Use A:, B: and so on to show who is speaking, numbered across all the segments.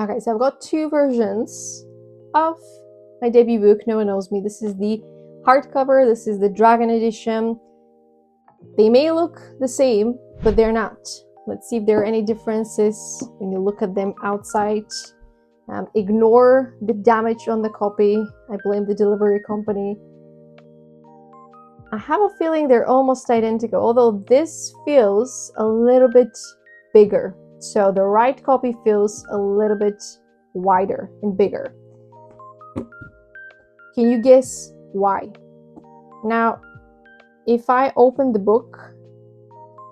A: Okay, so I've got two versions of my debut book, No One Knows Me. This is the hardcover, this is the Dragon edition. They may look the same, but they're not. Let's see if there are any differences when you look at them outside. Ignore the damage on the copy. I blame the delivery company. I have a feeling they're almost identical, although this feels a little bit bigger. So the right copy feels a little bit wider and bigger. Can you guess why? Now, if I open the book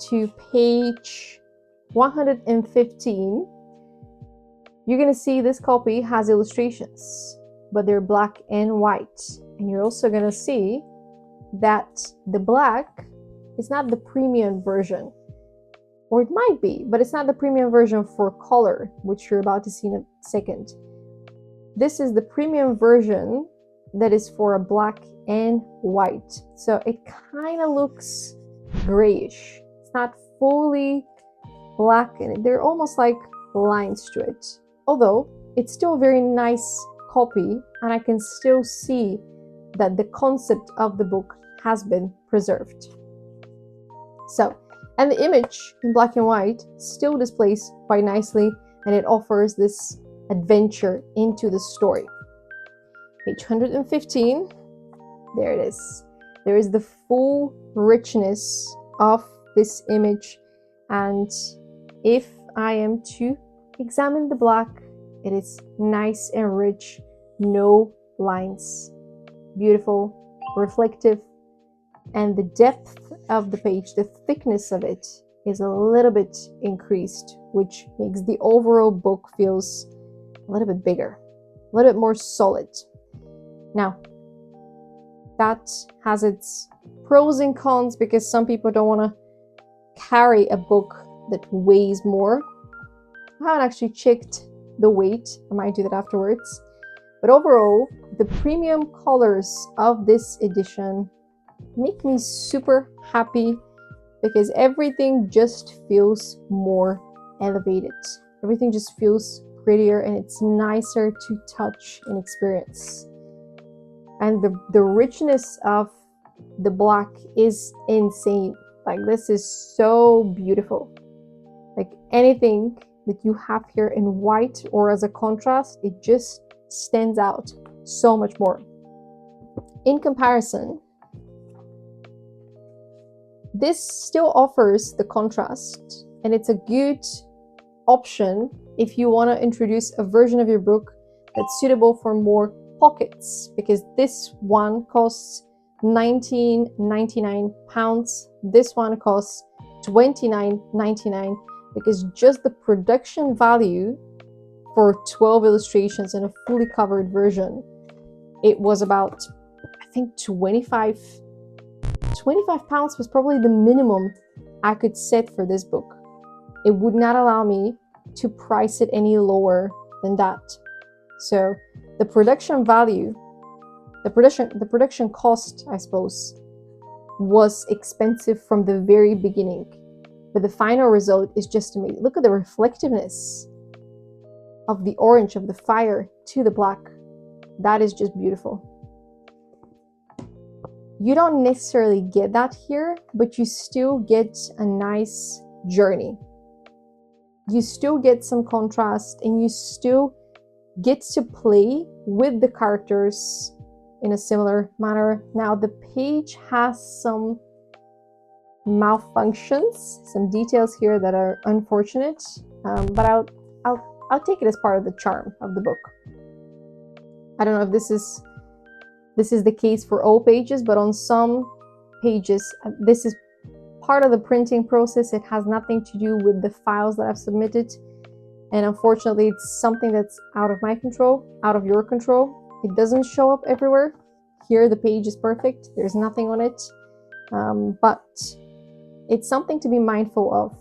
A: to page 115, you're going to see this copy has illustrations, but they're black and white. And you're also going to see that the black is not the premium version, or it might be, but it's not the premium version for color, which you're about to see in a second. This is the premium version that is for a black and white. So it kind of looks grayish. It's not fully black, and they're almost like lines to it. Although it's still a very nice copy, and I can still see that the concept of the book has been preserved. So, and the image in black and white still displays quite nicely, and it offers this adventure into the story. Page 115, there it is. There is the full richness of this image, and if I am to examine the black, it is nice and rich, no lines, beautiful, reflective, and the depth of the page, the thickness of it is a little bit increased, which makes the overall book feels a little bit bigger, a little bit more solid. Now, that has its pros and cons, because some people don't want to carry a book that weighs more. I haven't actually checked the weight. I might do that afterwards. But overall, the premium colors of this edition make me super happy, because everything just feels more elevated. Everything just feels prettier, and it's nicer to touch and experience. And the richness of the black is insane. Like, this is so beautiful. Like, anything that you have here in white or as a contrast, it just stands out so much more. In comparison, this still offers the contrast, and it's a good option if you want to introduce a version of your book that's suitable for more pockets, because this one costs £19.99. This one costs £29.99, because just the production value for 12 illustrations in a fully covered version, it was about, I think, £25 was probably the minimum I could set for this book. It would not allow me to price it any lower than that. So the production value, the production cost, I suppose, was expensive from the very beginning, but the final result is just amazing. Look at the reflectiveness of the orange of the fire to the black. That is just beautiful. You don't necessarily get that here, but you still get a nice journey. You still get some contrast, and you still get to play with the characters in a similar manner. Now, the page has some malfunctions, some details here that are unfortunate, but I'll take it as part of the charm of the book. I don't know if this is the case for all pages, but on some pages, this is part of the printing process. It has nothing to do with the files that I've submitted. And unfortunately, it's something that's out of my control, out of your control. It doesn't show up everywhere. Here, the page is perfect. There's nothing on it. But it's something to be mindful of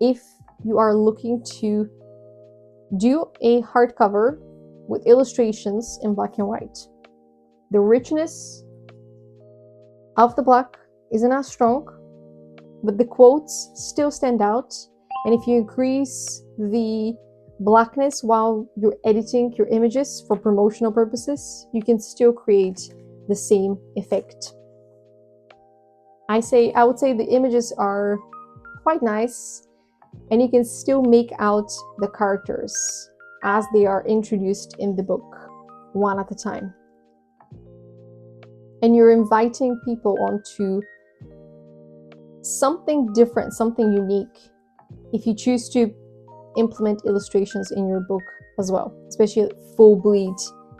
A: if you are looking to do a hardcover with illustrations in black and white. The richness of the black isn't as strong, but the quotes still stand out. And if you increase the blackness while you're editing your images for promotional purposes, you can still create the same effect. I would say the images are quite nice, and you can still make out the characters as they are introduced in the book, one at a time. And you're inviting people onto something different, something unique, if you choose to implement illustrations in your book as well, especially full bleed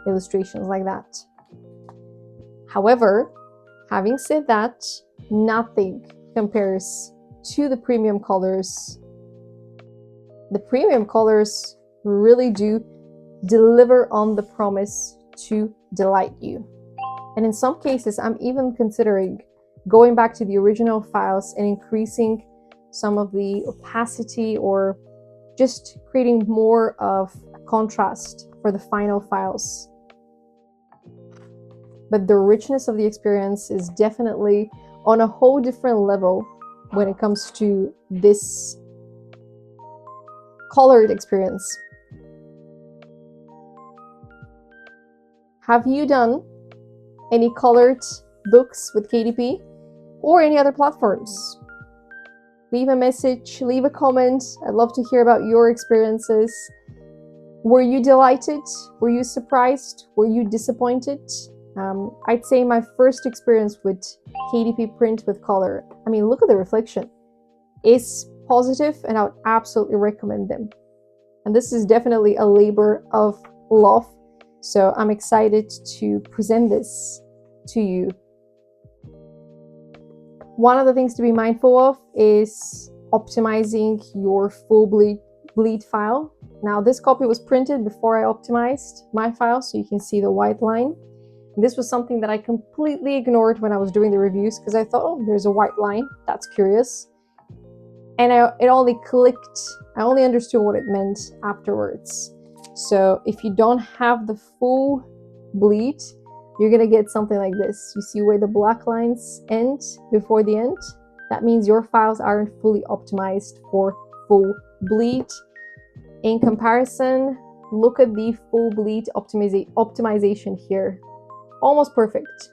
A: illustrations like that. However, having said that, nothing compares to the premium colors. The premium colors really do deliver on the promise to delight you. And in some cases, I'm even considering going back to the original files and increasing some of the opacity, or just creating more of a contrast for the final files. But the richness of the experience is definitely on a whole different level when it comes to this colored experience. Have you done any colored books with KDP or any other platforms? Leave a message, leave a comment. I'd love to hear about your experiences. Were you delighted? Were you surprised? Were you disappointed? I'd say my first experience with KDP print with color, I mean, look at the reflection, is positive, and I would absolutely recommend them. And this is definitely a labor of love. So I'm excited to present this to you. One of the things to be mindful of is optimizing your full bleed file. Now, this copy was printed before I optimized my file, so you can see the white line. And this was something that I completely ignored when I was doing the reviews, because I thought, oh, there's a white line. That's curious. And it only clicked. I only understood what it meant afterwards. So if you don't have the full bleed, you're gonna get something like this. You see where the black lines end before the end? That means your files aren't fully optimized for full bleed. In comparison, look at the full bleed optimization here. Almost perfect.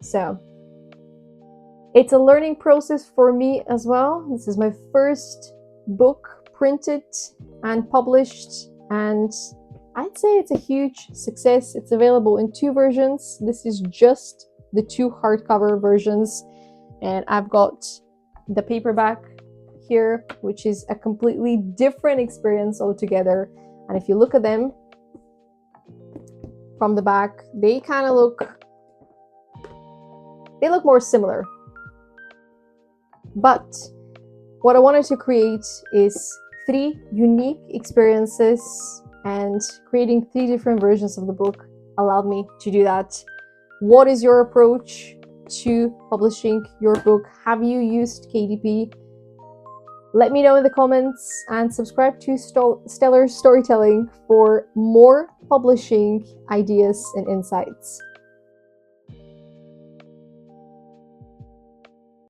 A: So it's a learning process for me as well. This is my first book printed and published, and I'd say it's a huge success. It's available in 2 versions. This is just the 2 hardcover versions, and I've got the paperback here, which is a completely different experience altogether. And if you look at them from the back, they kind of look more similar. But what I wanted to create is 3 unique experiences, and creating 3 different versions of the book allowed me to do that. What is your approach to publishing your book? Have you used KDP? Let me know in the comments, and subscribe to Stellar Storytelling for more publishing ideas and insights.